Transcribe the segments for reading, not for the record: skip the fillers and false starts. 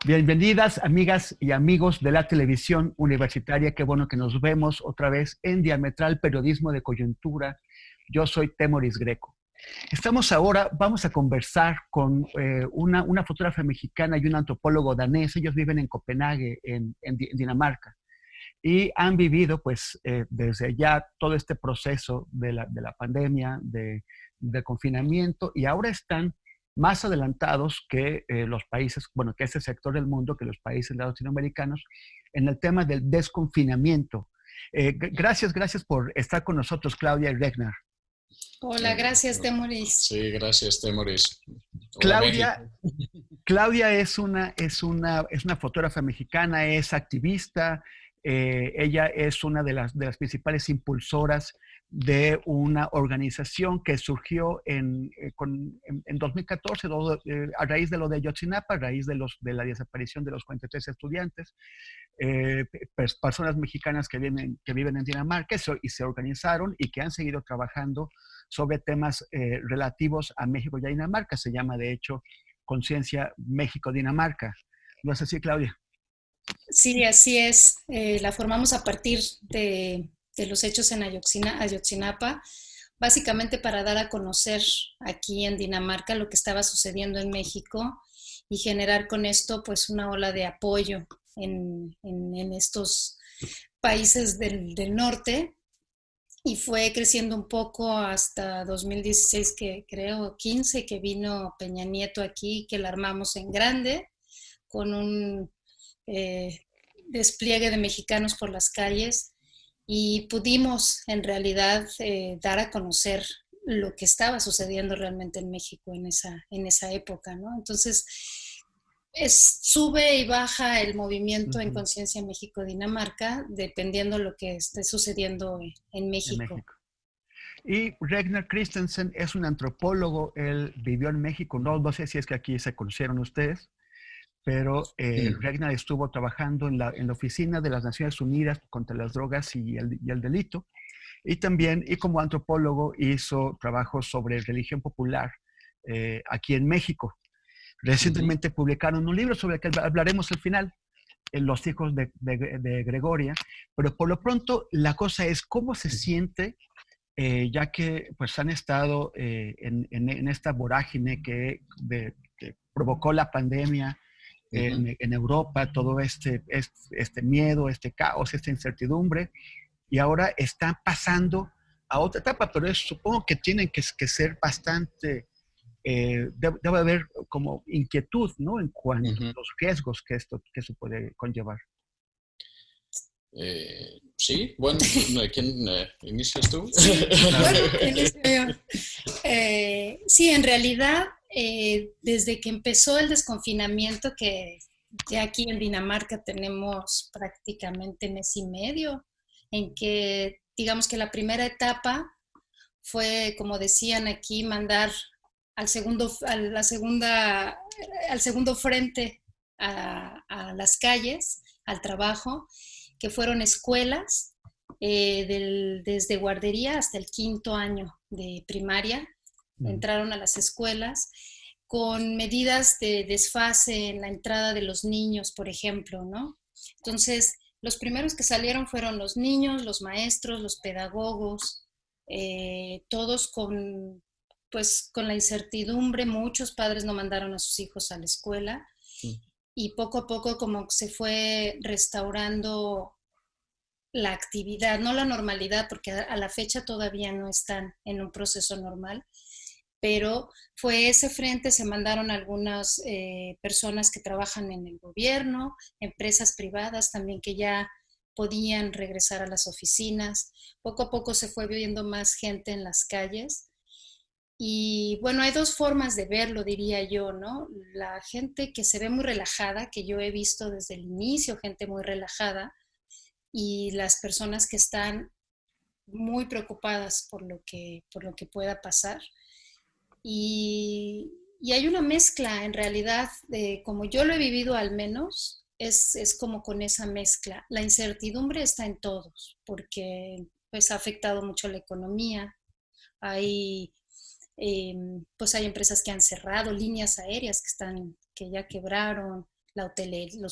Bienvenidas, amigas y amigos de la televisión universitaria. Qué bueno que nos vemos otra vez en Diametral Periodismo de Coyuntura. Yo soy Temoris Greco. Vamos a conversar con una fotógrafa mexicana y un antropólogo danés. Ellos viven en Copenhague, en Dinamarca, y han vivido, pues, desde ya todo este proceso de la pandemia, de confinamiento, y ahora están más adelantados que los países, bueno, que ese sector del mundo, que los países latinoamericanos, en el tema del desconfinamiento. Gracias por estar con nosotros, Claudia y Regnar. Hola, gracias, Temoris. Sí, gracias, Temoris. Hola, México. Claudia, Claudia es una fotógrafa mexicana, es activista. Ella es una de las principales impulsoras de una organización que surgió en 2014 a raíz de lo de Ayotzinapa, a raíz de la desaparición de los 43 estudiantes, personas mexicanas que viven en Dinamarca y se organizaron y que han seguido trabajando sobre temas relativos a México y a Dinamarca. Se llama, de hecho, Conciencia México-Dinamarca. ¿No es así, Claudia? Sí, así es. La formamos a partir de los hechos en Ayotzinapa, básicamente para dar a conocer aquí en Dinamarca lo que estaba sucediendo en México y generar con esto pues una ola de apoyo en estos países del norte. Y fue creciendo un poco hasta 2016, que creo, 15, que vino Peña Nieto aquí, que la armamos en grande, con un eh, despliegue de mexicanos por las calles y pudimos en realidad dar a conocer lo que estaba sucediendo realmente en México en esa época, ¿no? Entonces, sube y baja el movimiento en Conciencia México-Dinamarca, dependiendo de lo que esté sucediendo en En México. México. Y Regnar Christensen es un antropólogo. Él vivió en México. No sé si es que aquí se conocieron ustedes, pero Regnar estuvo trabajando en la Oficina de las Naciones Unidas contra las Drogas y el Delito. Y también, y como antropólogo, hizo trabajos sobre religión popular aquí en México. Recientemente publicaron un libro sobre el que hablaremos al final, Los hijos de Gregoria. Pero por lo pronto, la cosa es cómo se siente, ya que pues han estado en esta vorágine que provocó la pandemia en Europa, todo este miedo, este caos, esta incertidumbre, y ahora están pasando a otra etapa, pero supongo que tienen que ser bastante, debe haber como inquietud, ¿no? En cuanto a los riesgos que eso puede conllevar. Sí, bueno, ¿quién inicias tú? Sí, bueno, inicio yo. Sí, en realidad, desde que empezó el desconfinamiento, que ya aquí en Dinamarca tenemos prácticamente mes y medio, en que digamos que la primera etapa fue, como decían aquí, mandar al segundo frente a las calles, al trabajo, que fueron escuelas, desde guardería hasta el quinto año de primaria. Entraron a las escuelas con medidas de desfase en la entrada de los niños, por ejemplo, ¿no? Entonces, los primeros que salieron fueron los niños, los maestros, los pedagogos, todos pues, con la incertidumbre. Muchos padres no mandaron a sus hijos a la escuela y poco a poco como se fue restaurando la actividad, no la normalidad, porque a la fecha todavía no están en un proceso normal, pero fue ese frente. Se mandaron algunas personas que trabajan en el gobierno, empresas privadas también que ya podían regresar a las oficinas. Poco a poco se fue viendo más gente en las calles. Y bueno, hay dos formas de verlo, diría yo, ¿no? La gente que se ve muy relajada, que yo he visto desde el inicio, gente muy relajada, y las personas que están muy preocupadas por lo que pueda pasar. Y hay una mezcla, en realidad, como yo lo he vivido al menos, es como con esa mezcla. La incertidumbre está en todos, porque pues ha afectado mucho la economía. Hay, pues hay empresas que han cerrado, líneas aéreas que ya quebraron, la hotelería,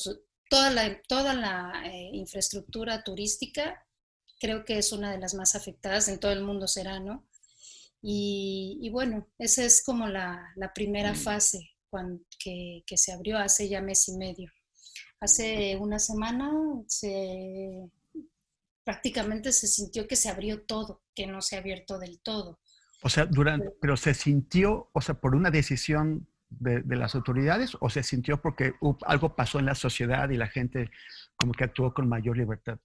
toda la infraestructura turística, creo que es una de las más afectadas, en todo el mundo será, ¿no? Y bueno, esa es como la primera fase que se abrió hace ya mes y medio. Hace una semana prácticamente se sintió que se abrió todo, que no se ha abierto del todo. O sea, pero se sintió, o sea, por una decisión de las autoridades, o se sintió porque algo pasó en la sociedad y la gente como que actuó con mayor libertad.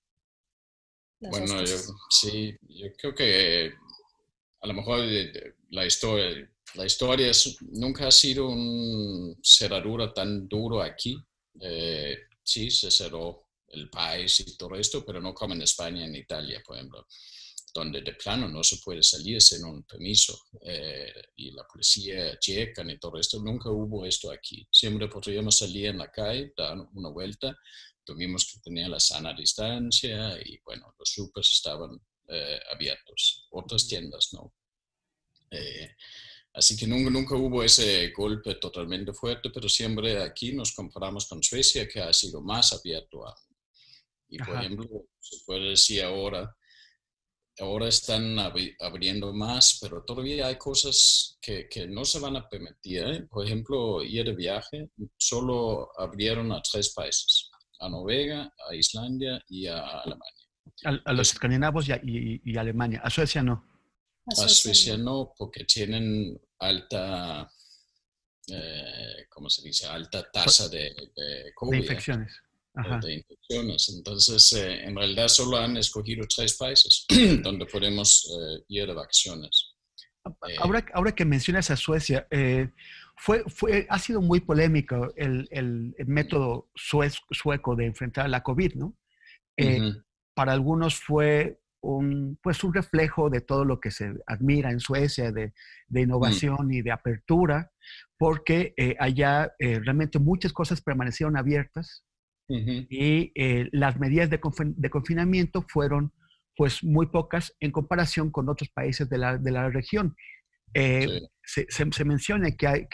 Bueno, yo creo que a lo mejor la historia nunca ha sido una cerradura tan duro aquí. Sí, se cerró el país y todo esto, pero no como en España, en Italia, por ejemplo, donde de plano no se puede salir sin un permiso y la policía checan y todo esto. Nunca hubo esto aquí. Siempre podríamos salir en la calle, dar una vuelta. Tuvimos que tener la sana distancia y bueno, los supers estaban abiertos. Otras tiendas no. Así que nunca hubo ese golpe totalmente fuerte, pero siempre aquí nos comparamos con Suecia, que ha sido más abierto aún. Y por ejemplo, se puede decir ahora están abriendo más, pero todavía hay cosas que no se van a permitir, ¿eh? Por ejemplo, ir de viaje, solo abrieron a 3 países, a Noruega, a Islandia y a Alemania. A los escandinavos y Alemania. A Suecia no. A Suecia no, porque tienen alta, ¿cómo se dice? Alta tasa de COVID. De infecciones. Ajá. De infecciones. Entonces, en realidad solo han escogido 3 países donde podemos ir de vacaciones. Ahora que mencionas a Suecia, ha sido muy polémico el método sueco de enfrentar la COVID, ¿no? Para algunos fue un reflejo de todo lo que se admira en Suecia, de innovación y de apertura, porque allá realmente muchas cosas permanecieron abiertas. Y las medidas de confinamiento fueron pues muy pocas en comparación con otros países de la región. Sí. Se menciona que ha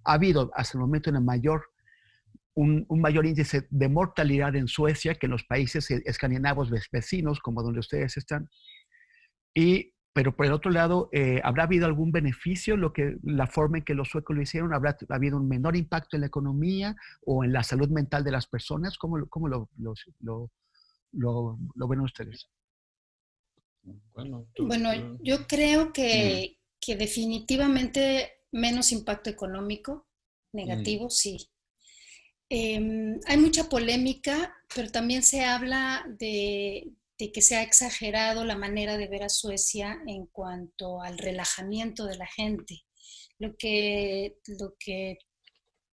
habido hasta el momento un mayor índice de mortalidad en Suecia que en los países escandinavos vecinos, como donde ustedes están. Pero por el otro lado, ¿habrá habido algún beneficio la forma en que los suecos lo hicieron? ¿Habrá habido un menor impacto en la economía o en la salud mental de las personas? ¿Cómo lo ven ustedes? Bueno, yo creo que definitivamente menos impacto económico, negativo, sí. Hay mucha polémica, pero también se habla de que se ha exagerado la manera de ver a Suecia en cuanto al relajamiento de la gente. Lo que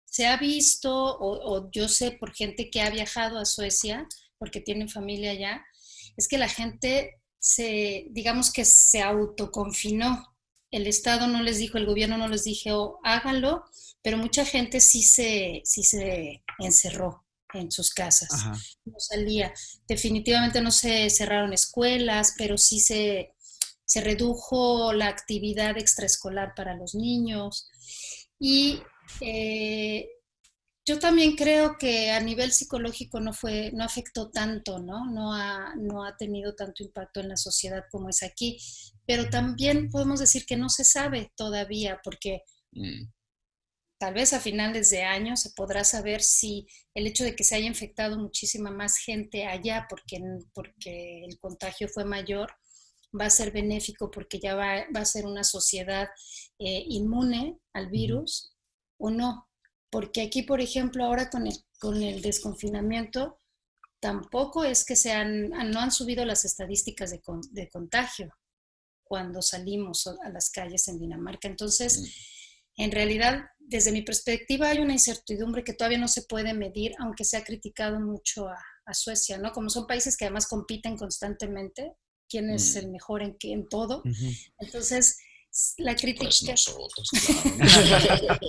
se ha visto, o yo sé por gente que ha viajado a Suecia, porque tienen familia allá, es que la gente digamos que se autoconfinó. El Estado no les dijo, el gobierno no les dijo, háganlo, pero mucha gente sí se encerró en sus casas. Ajá. No salía. Definitivamente no se cerraron escuelas, pero sí se redujo la actividad extraescolar para los niños. Y yo también creo que a nivel psicológico no afectó tanto, ¿no? No ha tenido tanto impacto en la sociedad como es aquí. Pero también podemos decir que no se sabe todavía, porque tal vez a finales de año se podrá saber si el hecho de que se haya infectado muchísima más gente allá porque el contagio fue mayor, va a ser benéfico porque ya va a ser una sociedad inmune al virus o no. Porque aquí, por ejemplo, ahora con el desconfinamiento, tampoco es que no han subido las estadísticas de contagio cuando salimos a las calles en Dinamarca. Entonces, en realidad, desde mi perspectiva, hay una incertidumbre que todavía no se puede medir, aunque se ha criticado mucho a Suecia, ¿no? Como son países que además compiten constantemente, quién es el mejor en todo. Entonces, la crítica... Pues nosotros, claro.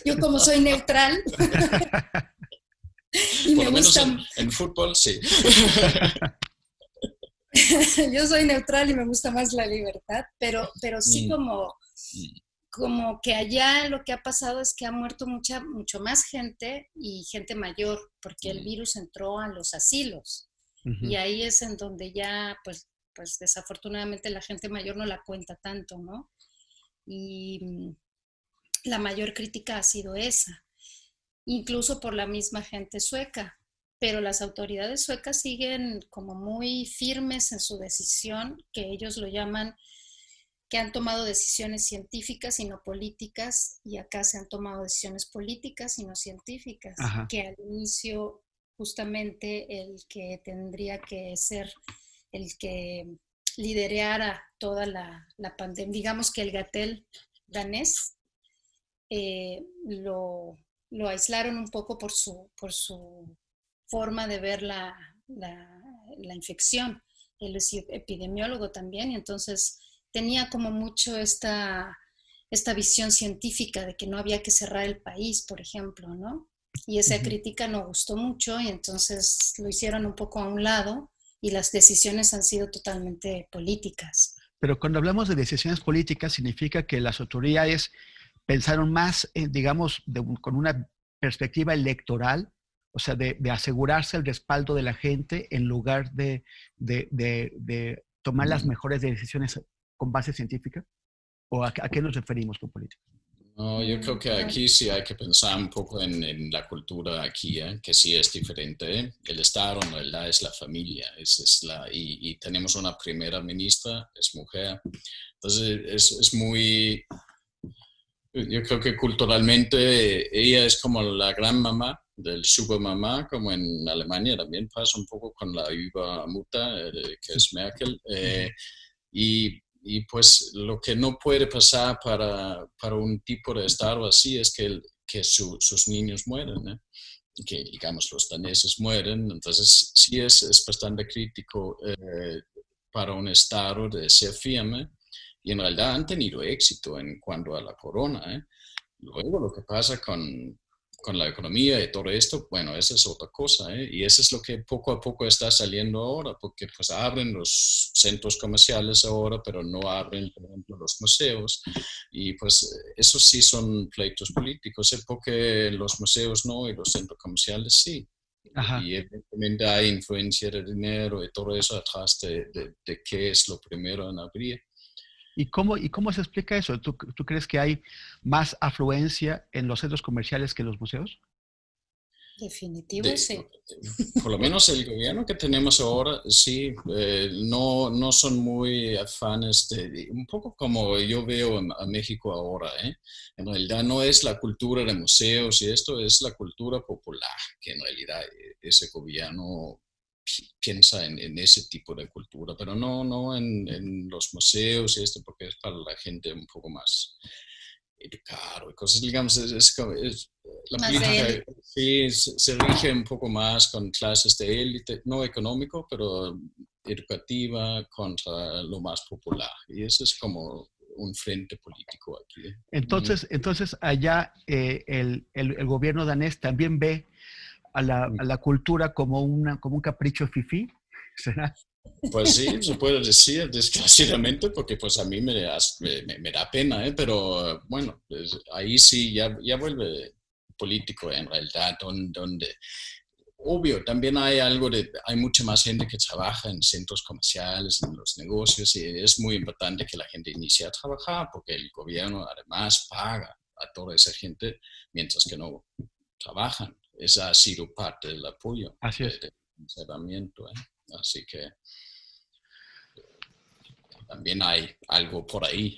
Yo como soy neutral... y por lo menos en fútbol, sí. Yo soy neutral y me gusta más la libertad, pero sí como que allá lo que ha pasado es que ha muerto mucho más gente y gente mayor, porque el virus entró a los asilos. Y ahí es en donde ya, pues desafortunadamente la gente mayor no la cuenta tanto, ¿no? Y la mayor crítica ha sido esa, incluso por la misma gente sueca. Pero las autoridades suecas siguen como muy firmes en su decisión, que ellos lo llaman, que han tomado decisiones científicas y no políticas, y acá se han tomado decisiones políticas y no científicas, Ajá. que al inicio justamente el que tendría que ser el que liderara toda la pandemia, digamos que el Gatel danés, lo aislaron un poco por su forma de ver la infección. Él es epidemiólogo también, y entonces tenía como mucho esta visión científica de que no había que cerrar el país, por ejemplo, ¿no? Y esa crítica no gustó mucho, y entonces lo hicieron un poco a un lado, y las decisiones han sido totalmente políticas. Pero cuando hablamos de decisiones políticas, significa que las autoridades pensaron más, digamos, con una perspectiva electoral, o sea, de asegurarse el respaldo de la gente en lugar de tomar las mejores decisiones con base científica. ¿O a qué nos referimos con política? No, yo creo que aquí sí hay que pensar un poco en la cultura aquí, que sí es diferente. El Estado en realidad es la familia, y tenemos una primera ministra, es mujer. Entonces es muy, yo creo que culturalmente ella es como la gran mamá del sugar mamá, como en Alemania también pasa un poco con la Übermutter, que es Merkel. Y pues lo que no puede pasar para un tipo de Estado así es que sus niños mueren, ¿eh? Que digamos los daneses mueren. Entonces sí es bastante crítico para un Estado de ser firme, y en realidad han tenido éxito en cuanto a la corona, ¿eh? Luego lo que pasa con la economía y todo esto, bueno, esa es otra cosa, ¿eh? Y eso es lo que poco a poco está saliendo ahora, porque pues abren los centros comerciales ahora, pero no abren, por ejemplo, los museos, y pues esos sí son pleitos políticos, ¿eh? Porque los museos no y los centros comerciales sí. Ajá. Y evidentemente hay influencia de dinero y todo eso atrás de qué es lo primero en abrir. ¿Y cómo se explica eso? ¿Tú crees que hay más afluencia en los centros comerciales que en los museos? Definitivo, sí. Por lo menos el gobierno que tenemos ahora, sí, no son muy afanes un poco como yo veo a México ahora, ¿eh? En realidad no es la cultura de museos y esto es la cultura popular, que en realidad ese gobierno piensa en ese tipo de cultura, pero no en los museos y esto, porque es para la gente un poco más educado y cosas, digamos, la política sí se rige un poco más con clases de élite, no económico, pero educativa contra lo más popular. Y eso es como un frente político aquí. Entonces allá el gobierno danés también ve a la cultura como un capricho fifí, ¿será? Pues sí, se puede decir desgraciadamente, porque pues a mí me da pena, ¿eh? Pero bueno, pues ahí sí ya vuelve político en realidad, donde obvio, también hay hay mucha más gente que trabaja en centros comerciales, en los negocios, y es muy importante que la gente inicie a trabajar, porque el gobierno además paga a toda esa gente mientras que no trabajan. Esa ha sido parte del apoyo Así es. del encerramiento, ¿eh? Así que también hay algo por ahí.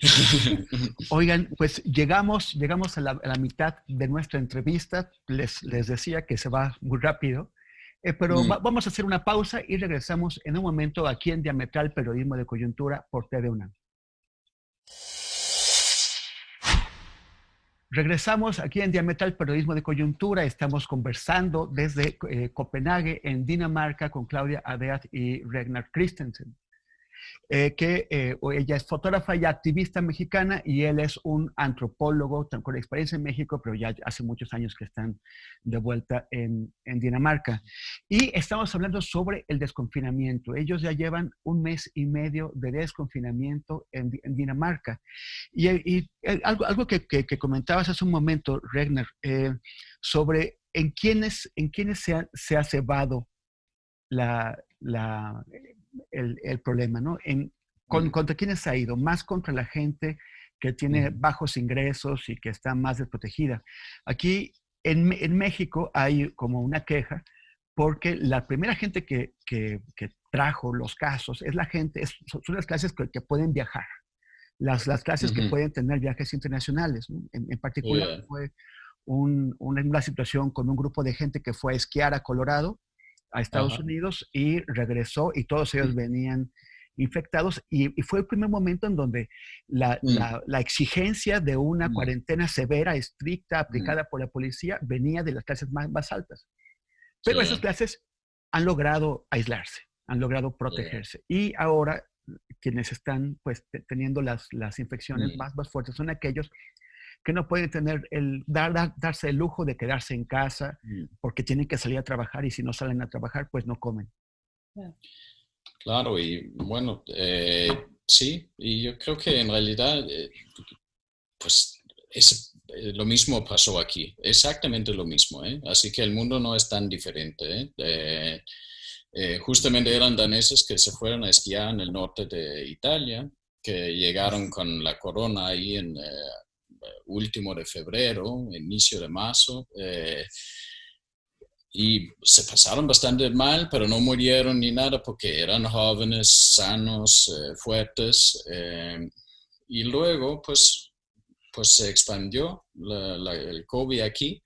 Oigan, pues llegamos a la mitad de nuestra entrevista. Les decía que se va muy rápido, pero vamos a hacer una pausa y regresamos en un momento aquí en Diametral Periodismo de Coyuntura por TV UNAM. Regresamos aquí en Diametral Periodismo de Coyuntura. Estamos conversando desde Copenhague, en Dinamarca, con Claudia Adeat y Ragnar Christensen. ella es fotógrafa y activista mexicana y él es un antropólogo con experiencia en México, pero ya hace muchos años que están de vuelta en Dinamarca. Y estamos hablando sobre el desconfinamiento. Ellos ya llevan 1 mes y medio de desconfinamiento en Dinamarca. Y algo que comentabas hace un momento, Regner, sobre en quiénes se ha cebado la, la, el problema, ¿no? ¿Contra quiénes ha ido? Más contra la gente que tiene bajos ingresos y que está más desprotegida. Aquí en México hay como una queja porque la primera gente que trajo los casos es la gente, son las clases que pueden viajar, las clases que pueden tener viajes internacionales, ¿no? En particular fue una situación con un grupo de gente que fue a esquiar a Colorado, a Estados Unidos, y regresó y todos ellos venían infectados y fue el primer momento en donde la exigencia de una cuarentena severa, estricta, aplicada por la policía, venía de las clases más altas. Pero esas clases han logrado aislarse, han logrado protegerse. Y ahora quienes están pues teniendo las infecciones más fuertes son aquellos que no pueden tener darse el lujo de quedarse en casa porque tienen que salir a trabajar y si no salen a trabajar, pues no comen. Claro, y bueno, sí, y yo creo que en realidad, pues lo mismo pasó aquí, exactamente lo mismo, ¿eh? Así que el mundo no es tan diferente, ¿eh? Justamente eran daneses que se fueron a esquiar en el norte de Italia, que llegaron con la corona ahí en último de febrero, inicio de marzo, y se pasaron bastante mal, pero no murieron ni nada porque eran jóvenes, sanos, fuertes, y luego pues se expandió el COVID aquí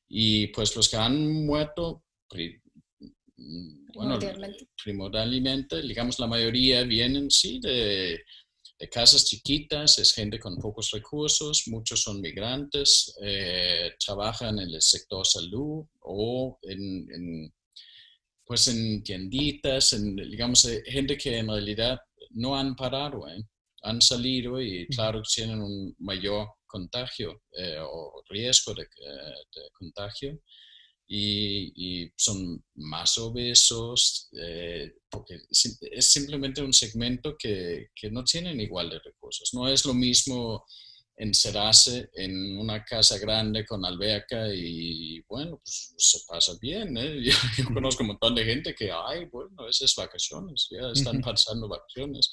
y pues los que han muerto, bueno, primordialmente, digamos la mayoría vienen, sí, de casas chiquitas, es gente con pocos recursos, muchos son migrantes, trabajan en el sector salud o pues en tienditas, digamos, gente que en realidad no han parado, han salido y claro tienen un mayor contagio o riesgo de contagio. Y son más obesos, porque es simplemente un segmento que no tienen igual de recursos. No es lo mismo encerrarse en una casa grande con alberca y bueno, pues se pasa bien, ¿eh? Yo conozco un montón de gente que, bueno, esas vacaciones, ya están pasando vacaciones.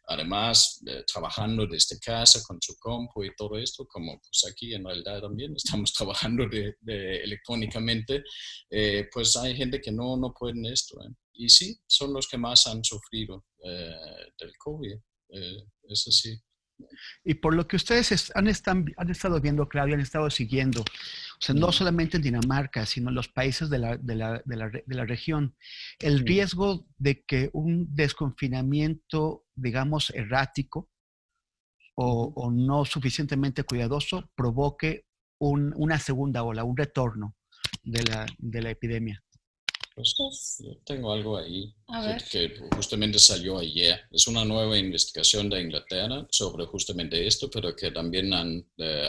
Además, trabajando desde casa con su compu y todo esto, como pues aquí en realidad también estamos trabajando electrónicamente, pues hay gente que no pueden esto, ¿eh? Y sí, son los que más han sufrido del COVID, eso sí. Y por lo que ustedes han estado viendo, Claudia, han estado siguiendo, o sea, no solamente en Dinamarca, sino en los países de la región, el riesgo de que un desconfinamiento, digamos, errático o no suficientemente cuidadoso provoque una segunda ola, un retorno de la epidemia. Pues yo tengo algo ahí que justamente salió ayer. Es una nueva investigación de Inglaterra sobre justamente esto, pero que también han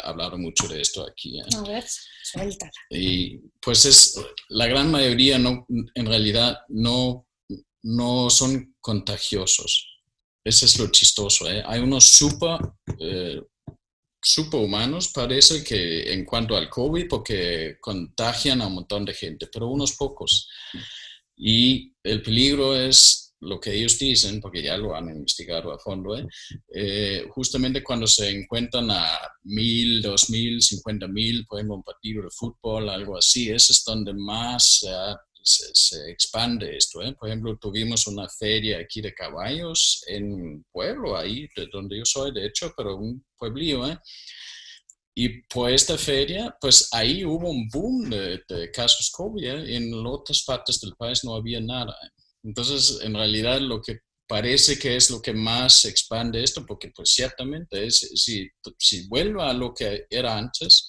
hablado mucho de esto aquí, ¿eh? A ver, suéltala. Y pues la gran mayoría en realidad no son contagiosos. Ese es lo chistoso, ¿eh? Hay unos superhumanos, parece que en cuanto al COVID, porque contagian a un montón de gente, pero unos pocos. Y el peligro es lo que ellos dicen, porque ya lo han investigado a fondo, justamente cuando se encuentran a 1,000, 2,000, 50,000, por ejemplo, un partido de fútbol, algo así, ese es donde más se expande esto, ¿eh? Por ejemplo, tuvimos una feria aquí de caballos en un pueblo ahí, de donde yo soy, de hecho, pero un pueblillo, ¿eh? Y por esta feria, pues ahí hubo un boom de casos COVID, ¿eh? En otras partes del país no había nada, ¿eh? Entonces, en realidad, lo que parece que es lo que más expande esto, porque pues ciertamente si vuelve a lo que era antes,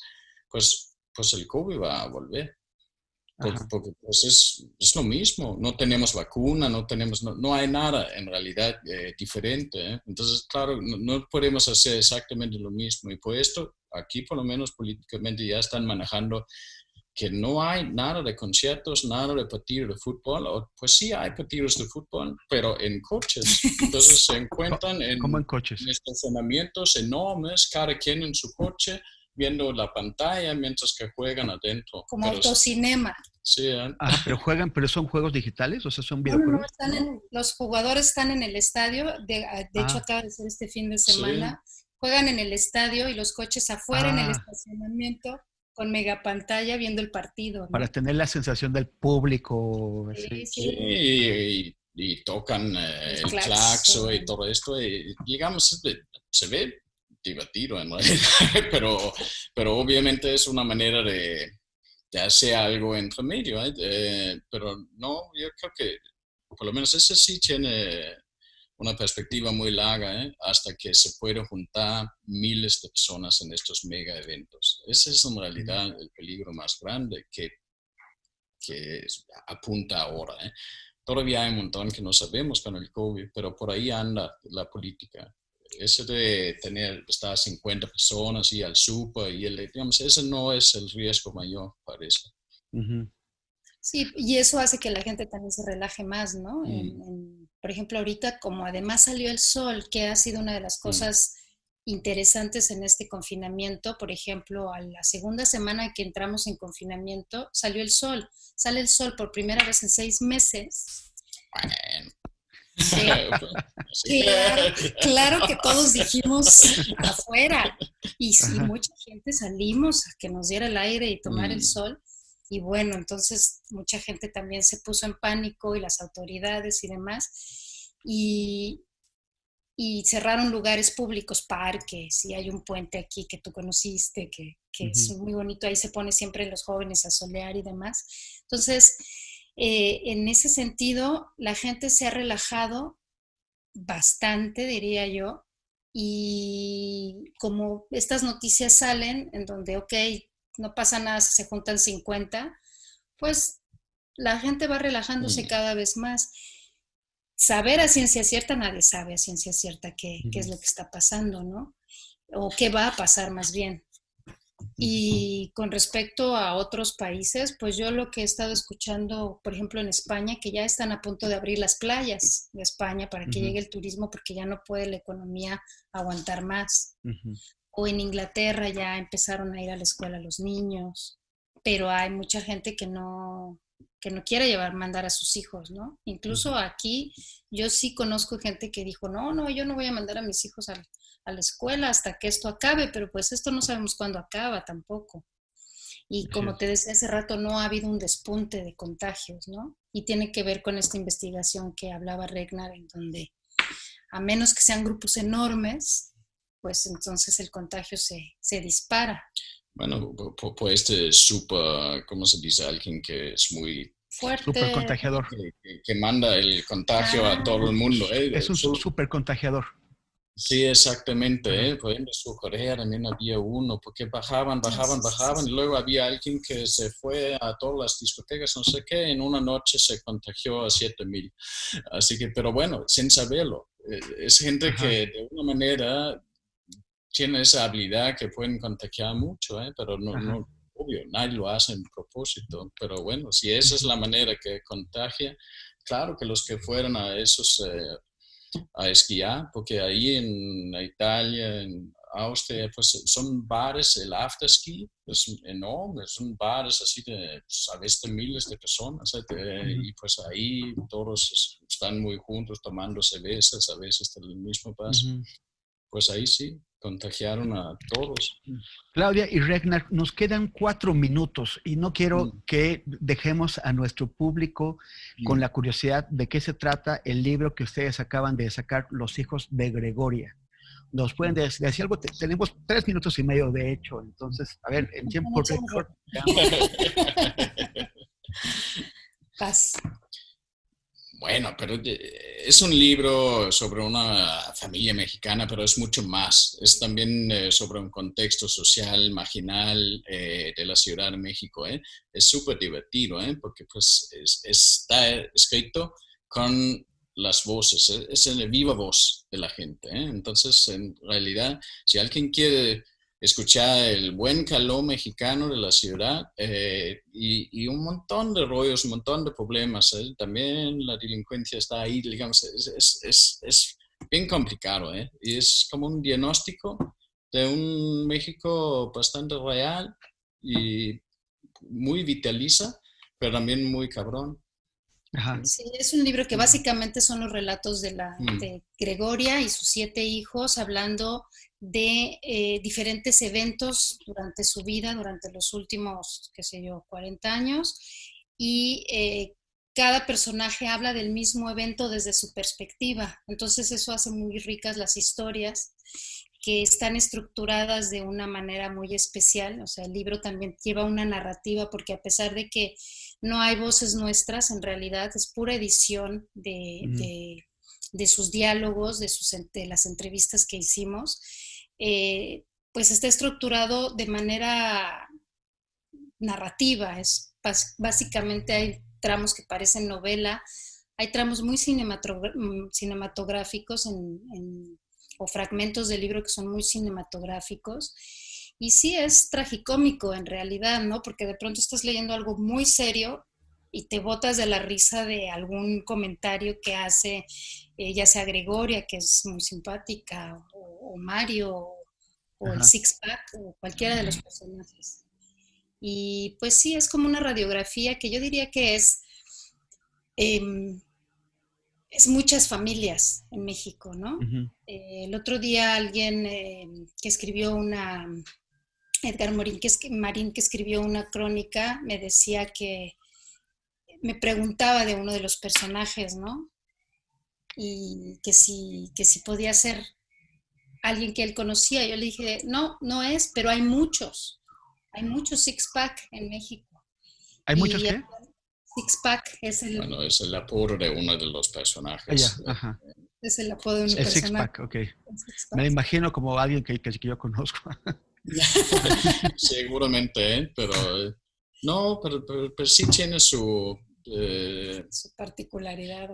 pues el COVID va a volver. Porque pues es lo mismo, no tenemos vacuna, no hay nada en realidad diferente. Entonces, claro, no podemos hacer exactamente lo mismo. Y por esto, aquí por lo menos políticamente ya están manejando que no hay nada de conciertos, nada de partidos de fútbol. O, pues sí hay partidos de fútbol, pero en coches. Entonces se encuentran ¿Cómo en coches? en estacionamientos enormes, cada quien en su coche, viendo la pantalla mientras que juegan adentro. Como autocinema. Sí, pero son juegos digitales, o sea, son videojuegos. No, los jugadores están en el estadio, de hecho acaba de ser este fin de semana, juegan en el estadio y los coches afuera en el estacionamiento con megapantalla viendo el partido, ¿no? Para tener la sensación del público. Sí. Y tocan el claxon y todo esto, y digamos, se ve divertido en realidad, pero obviamente es una manera de hacer algo entre medio, pero no, yo creo que por lo menos ese sí tiene una perspectiva muy larga, hasta que se puede juntar miles de personas en estos mega eventos. Ese es en realidad el peligro más grande que apunta ahora. Todavía hay un montón que no sabemos con el COVID, pero por ahí anda la política. Ese de estar 50 personas y al súper, digamos, ese no es el riesgo mayor, parece. Sí, y eso hace que la gente también se relaje más, ¿no? Por ejemplo, ahorita como además salió el sol, que ha sido una de las cosas interesantes en este confinamiento, por ejemplo, a la segunda semana que entramos en confinamiento, salió el sol. Sale el sol por primera vez en 6 meses. Bueno. Claro que todos dijimos afuera y mucha gente salimos a que nos diera el aire y tomar el sol y bueno, entonces mucha gente también se puso en pánico y las autoridades y demás y cerraron lugares públicos, parques, y hay un puente aquí que tú conociste que es muy bonito, ahí se pone siempre los jóvenes a solear y demás. Entonces en ese sentido, la gente se ha relajado bastante, diría yo, y como estas noticias salen en donde, ok, no pasa nada si se juntan 50, pues la gente va relajándose cada vez más. Saber a ciencia cierta, nadie sabe a ciencia cierta qué es lo que está pasando, ¿no? O qué va a pasar más bien. Y con respecto a otros países, pues yo lo que he estado escuchando, por ejemplo, en España, que ya están a punto de abrir las playas de España para que llegue el turismo porque ya no puede la economía aguantar más. O en Inglaterra ya empezaron a ir a la escuela los niños, pero hay mucha gente que no quiere mandar a sus hijos, ¿no? Incluso aquí yo sí conozco gente que dijo, no, yo no voy a mandar a mis hijos a la escuela hasta que esto acabe, pero pues esto no sabemos cuándo acaba tampoco. Y como te decía hace rato, no ha habido un despunte de contagios, ¿no? Y tiene que ver con esta investigación que hablaba Regnar, en donde a menos que sean grupos enormes, pues entonces el contagio se dispara. Bueno, por ¿cómo se dice? Alguien que es muy fuerte. Súper contagiador. Que manda el contagio a todo el mundo. Es un súper contagiador. Sí, exactamente. Por ejemplo, en Corea también había uno, porque bajaban, y luego había alguien que se fue a todas las discotecas, no sé qué, en una noche se contagió a 7,000. Así que, pero bueno, sin saberlo. Es gente que de una manera tiene esa habilidad que pueden contagiar mucho, pero no, obvio, nadie lo hace en propósito. Pero bueno, si esa es la manera que contagia, claro que los que fueron a esos... a esquiar, porque ahí en Italia, en Austria, pues son bares, el afterski es enorme, son bares así de, pues, a veces de miles de personas, y pues ahí todos están muy juntos tomando cervezas, a veces del mismo vaso. Pues ahí sí, contagiaron a todos. Claudia y Regnar, nos quedan 4 minutos y no quiero que dejemos a nuestro público con la curiosidad de qué se trata el libro que ustedes acaban de sacar, Los hijos de Gregoria. ¿Nos pueden decir algo? Tenemos 3 minutos y medio, de hecho. Entonces, a ver, en tiempo récord. Bueno, pero es un libro sobre una familia mexicana, pero es mucho más. Es también sobre un contexto social, marginal de la Ciudad de México. Es súper divertido, porque pues está escrito con las voces, es en la viva voz de la gente. Entonces, en realidad, si alguien quiere escuchar el buen calor mexicano de la ciudad y un montón de rollos, un montón de problemas. También la delincuencia está ahí, digamos, es bien complicado. Y es como un diagnóstico de un México bastante real y muy vitaliza, pero también muy cabrón. Ajá. Sí, es un libro que básicamente son los relatos de Gregoria y sus 7 hijos hablando de diferentes eventos durante su vida, durante los últimos, qué sé yo, 40 años, y cada personaje habla del mismo evento desde su perspectiva. Entonces eso hace muy ricas las historias que están estructuradas de una manera muy especial. O sea, el libro también lleva una narrativa porque a pesar de que no hay voces nuestras, en realidad es pura edición de sus diálogos, de las entrevistas que hicimos, pues está estructurado de manera narrativa. Básicamente hay tramos que parecen novela, hay tramos muy cinematográficos o fragmentos del libro que son muy cinematográficos. Y sí es tragicómico en realidad, ¿no? Porque de pronto estás leyendo algo muy serio y te botas de la risa de algún comentario que hace, ya sea Gregoria, que es muy simpática, o Mario, o el Six Pack, o cualquiera de los personajes. Y pues sí, es como una radiografía que yo diría que es muchas familias en México, ¿no? El otro día alguien que escribió Edgar Marín, que escribió una crónica, me decía me preguntaba de uno de los personajes, ¿no? Y que si podía ser alguien que él conocía. Yo le dije, no, no es, pero hay muchos Six Pack en México. ¿Hay muchos qué? Six Pack es el... Bueno, es el apodo de uno de los personajes. Ajá. Es el apodo de un personaje. Six Pack, ok. Me lo imagino como alguien que yo conozco. Seguramente, pero no, pero sí tiene su particularidad.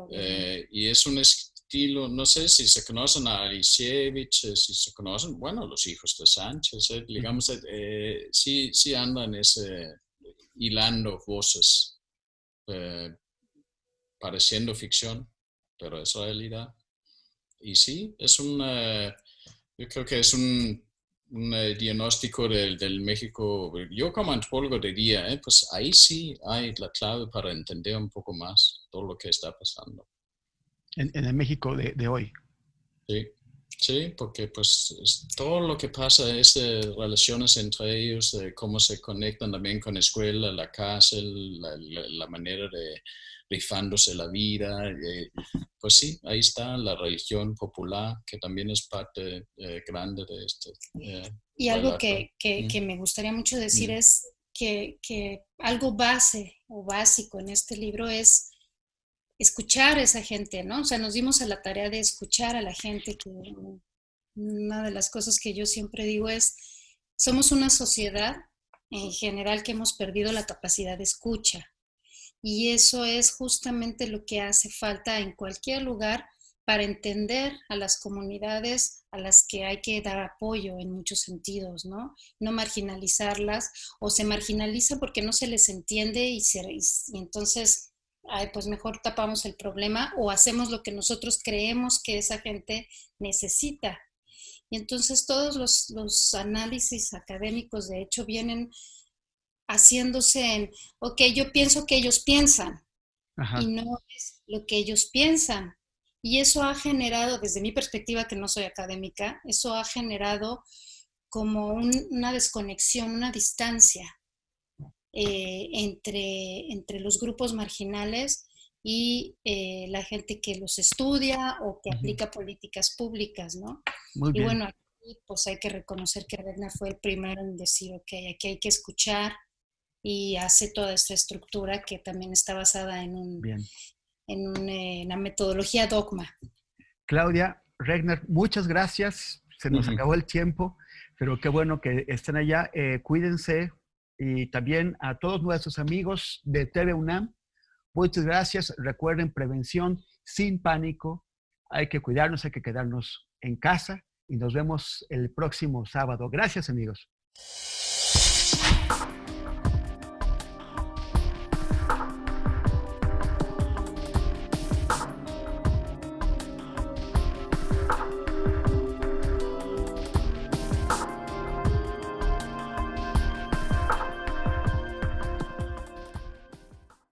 Y es un estilo, no sé si se conocen a Alisievich, si se conocen, bueno, los hijos de Sánchez, digamos, sí andan hilando voces, pareciendo ficción, pero es realidad. Y sí, yo creo que es un diagnóstico del México. Yo como antropólogo diría, pues ahí sí hay la clave para entender un poco más todo lo que está pasando. En el México de hoy. Sí, porque pues todo lo que pasa es relaciones entre ellos, cómo se conectan también con la escuela, la cárcel, la manera de rifándose la vida. Pues sí, ahí está la religión popular, que también es parte grande de este. Y algo que me gustaría mucho decir es que algo base o básico en este libro es escuchar a esa gente, ¿no? O sea, nos dimos a la tarea de escuchar a la gente, que una de las cosas que yo siempre digo es, somos una sociedad en general que hemos perdido la capacidad de escucha. Y eso es justamente lo que hace falta en cualquier lugar para entender a las comunidades a las que hay que dar apoyo en muchos sentidos, ¿no? No marginalizarlas, o se marginaliza porque no se les entiende y entonces pues mejor tapamos el problema o hacemos lo que nosotros creemos que esa gente necesita. Y entonces todos los análisis académicos de hecho vienen haciéndose en, ok, yo pienso que ellos piensan. Ajá. Y no es lo que ellos piensan. Y eso ha generado, desde mi perspectiva, que no soy académica, eso ha generado como una desconexión, una distancia entre los grupos marginales y la gente que los estudia o que aplica políticas públicas, ¿no? Muy bien. Y bueno, aquí pues hay que reconocer que Regna fue el primero en decir, ok, aquí hay que escuchar, y hace toda esta estructura que también está basada en en la metodología Dogma. Claudia, Regner, muchas gracias. Se nos acabó el tiempo, pero qué bueno que estén allá. Cuídense, y también a todos nuestros amigos de TV UNAM. Muchas gracias. Recuerden, prevención sin pánico. Hay que cuidarnos, hay que quedarnos en casa y nos vemos el próximo sábado. Gracias, amigos.